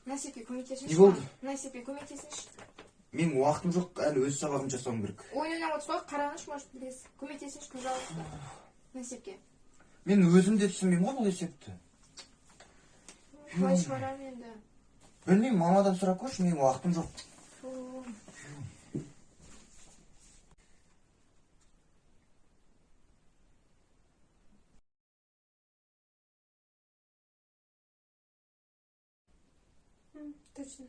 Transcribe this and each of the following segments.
Насипе, көмектесіңші. Не болды? Насипе, көмектесіңші. Менің уақытым жоқ, әлі өз сабағымды жасауым керек. Ойын ойнап отырсыз ғой, қараңызшы, может, білесіз. Көмектесіңші, пожалуйста. Насипке. Мен өзім де түсінбеймін ғой бұл есепті. Қалай шығарамын енді? Білмеймін, мамадан сұрап көрші, менің уақытым жоқ. Точно.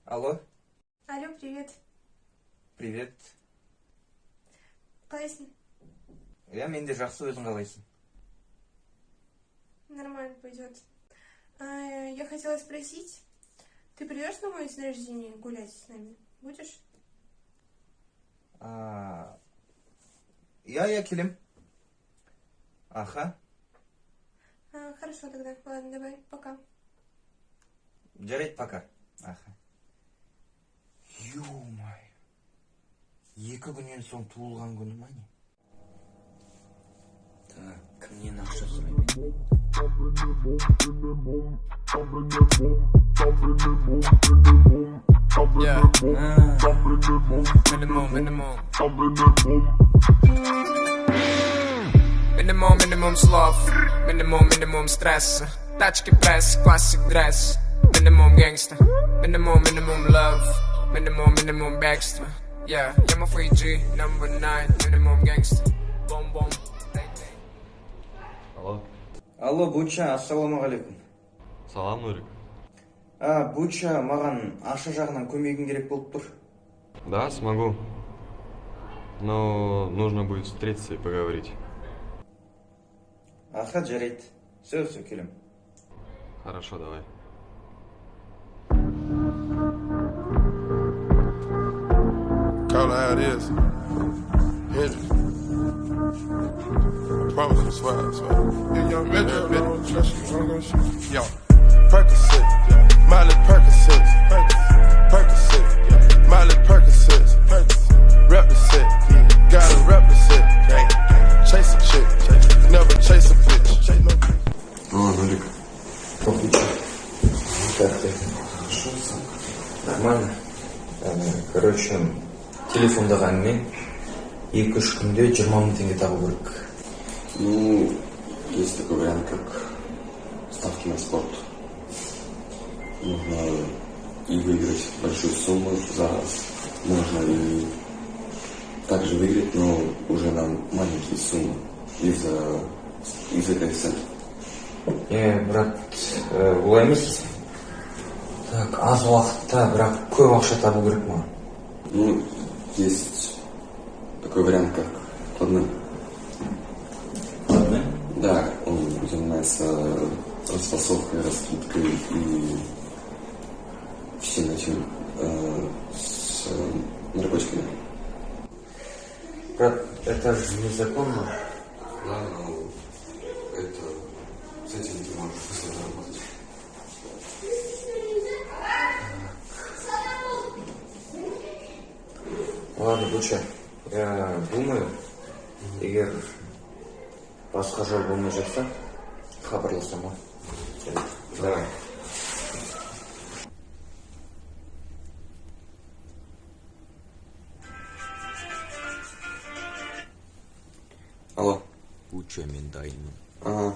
Алло? Алло, привет. Привет. Қалайсың? Мен де жақсы, өзің қалайсың? Нормально пойдет. Я хотела спросить, ты придешь на мой день рождения гулять с нами? Будешь? Я келем. Аха. Хорошо тогда. Ладно, давай, пока. Жарайды, пока. Аха. Ё-май. 2 күннен соң туылған күні ма не? Так, кімнен ақша сұраймын? Minimum slov, minimum stress. Тачки пресс, классик дресс. Minimum gangster, minimum love. Minimum бегство. Yeah, I'm a free G, number 9. Minimum gangster. Boom boom. Алло. Алло, Буча, ассаламағалейкум. Салам, Нурик. Буча, маған ақша жағынан көмегің керек болып тұр. Да, смогу. Но нужно будет встретиться и поговорить. Аха, жарайды. Все, келем. Хорошо, давай. Call it how it is. Hendrix. I promise you, swear. Yeah, young Metro, don't trust you, I'm gonna shoot. Yo, Percocet, yeah. Miley Percocet, yeah. Miley Percocet, represent, yeah. Gotta represent, yeah. Chase a chick, never chase a bitch. Chase no bitch. Нурик. Как ты? Хорошо, нормально. Короче, телефондағы әңгіме 2-3 күнде 20 000 теңге табу керек. Ну, есть такой вариант, как ставки на спорт. Нужно и выиграть большую сумму за раз. Можно и также выиграть, но уже на маленькие суммы из-за коэффициента. Брат, олай емес. Так, аз уақытта, бірақ көп ақша табу керек ма? Ну, есть такой вариант, как Кладмен. Кладмен? Да, он занимается расфасовкой, раскидкой и всем этим с наркотиками. Брат, это же незаконно. Да, но это с этим ты можешь быстро заработать. Ладно, Буча, я думаю, егер басқа жол болмай жатса, хабарласам ғой. Давай. Алло. Буча, мен дайынмын. Ага.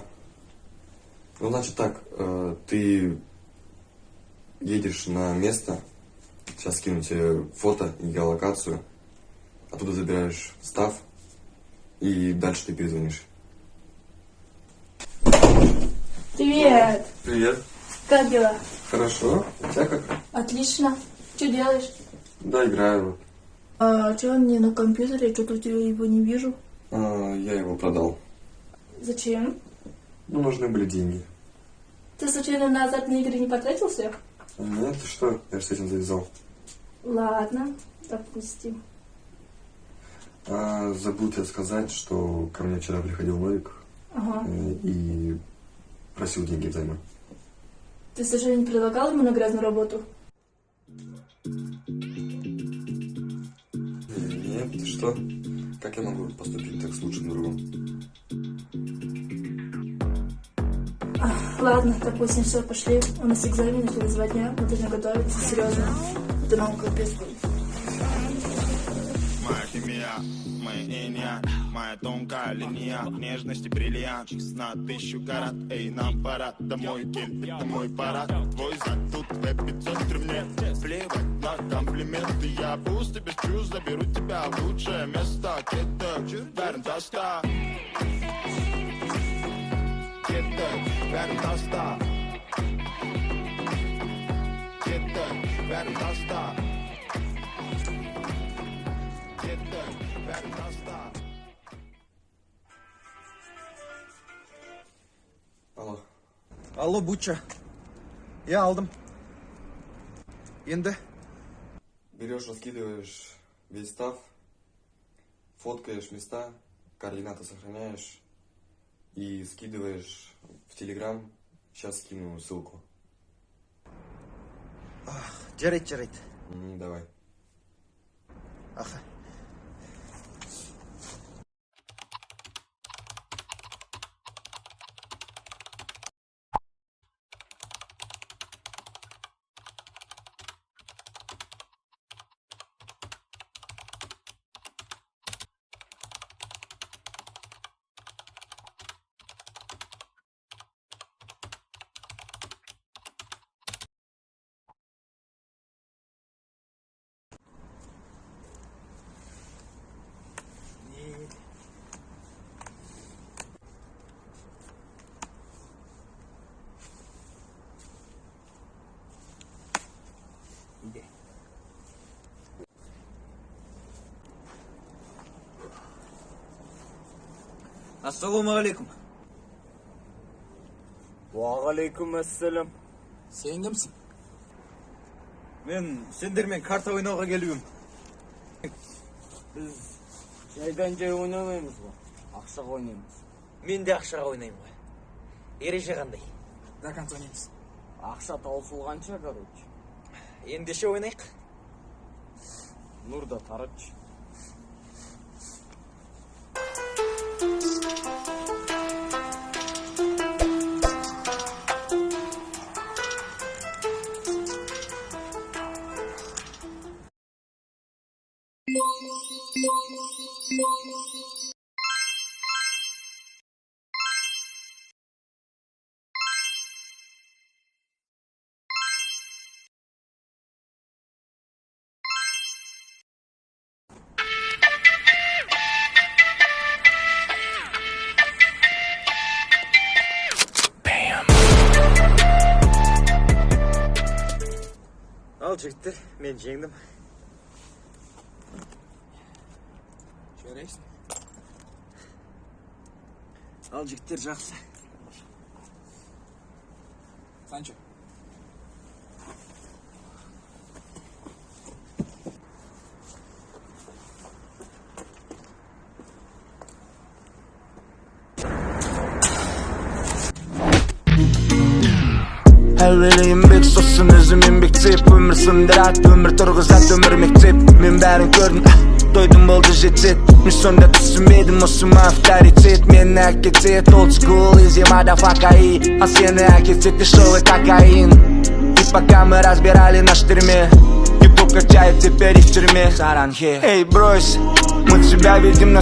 Ну, значит так, ты едешь на место, сейчас скину тебе фото и геолокацию, оттуда забираешь став, и дальше ты перезвонишь. Привет! Привет. Как дела? Хорошо. У тебя как? Отлично. Что делаешь? Да, играю. А что он не на компьютере? Что-то у тебя его не вижу. Я его продал. Зачем? Ну, нужны были деньги. Ты случайно на азартные игры не потратил всех? Нет, ты что? Я же с этим завязал. Ладно, допустим. Забыл тебе сказать, что ко мне вчера приходил Новик и просил деньги взаймы. Ты случайно не предлагал ему на грязную работу? Нет, ты что? Как я могу поступить так с лучшим другом? Ладно, допустим, все, пошли. У нас экзамен через 2 дня, мы должны готовиться, серьезно. Это нам капец будет. Моя химия, моя иния, моя тонкая линия, нежности бриллиант, на 1000 карат, эй, нам пора домой, кель, это мой парад, твой зад тут 500 мне, плевать на комплименты, я пусть без чувств заберу тебя в лучшее место, кеток, верн тоста, кеток, верн тоста, кеток, верн тоста. Алло. Алло, Буча. Я алдым. Енді? Берешь, раскидываешь весь став, фоткаешь места, координаты сохраняешь и скидываешь в Телеграм. Сейчас скину ссылку. Жарайт. Давай. Аха. Ассалаумағалейкум. Уағалейкум ассалам. Сен кімсің? Мен сендермен карта ойнауға келуім. Біз жайдан жай ойнамаймыз ғой. Ақшаға ойнаймыз. Мен де ақшаға ойнаймын ғой. Ереже қандай? До конца ойнаймыз. Ақша таусылғанша, короче. Ендеше ойнайық. Нұрда таратшы. Ал жігіттер, мен жеңдім. Жарайсың. Ал жігіттер жақсы. Санчо. Әуелейім бек сосын өзімен бектеп Өмір сындырат, өмір тұрғызат, өмір мектеп Мен бәрін көрдім, тойдым болды жетсет Мен сонда түсімедім, осым авторитет Мені әкетет, old school, easy motherfucker А сені әкетет, дешевый кокаин И пока мы разбирали наш тюрьме Юбку качает, теперь и в тюрьме Саранхи. Эй, брось, мы тебя видим на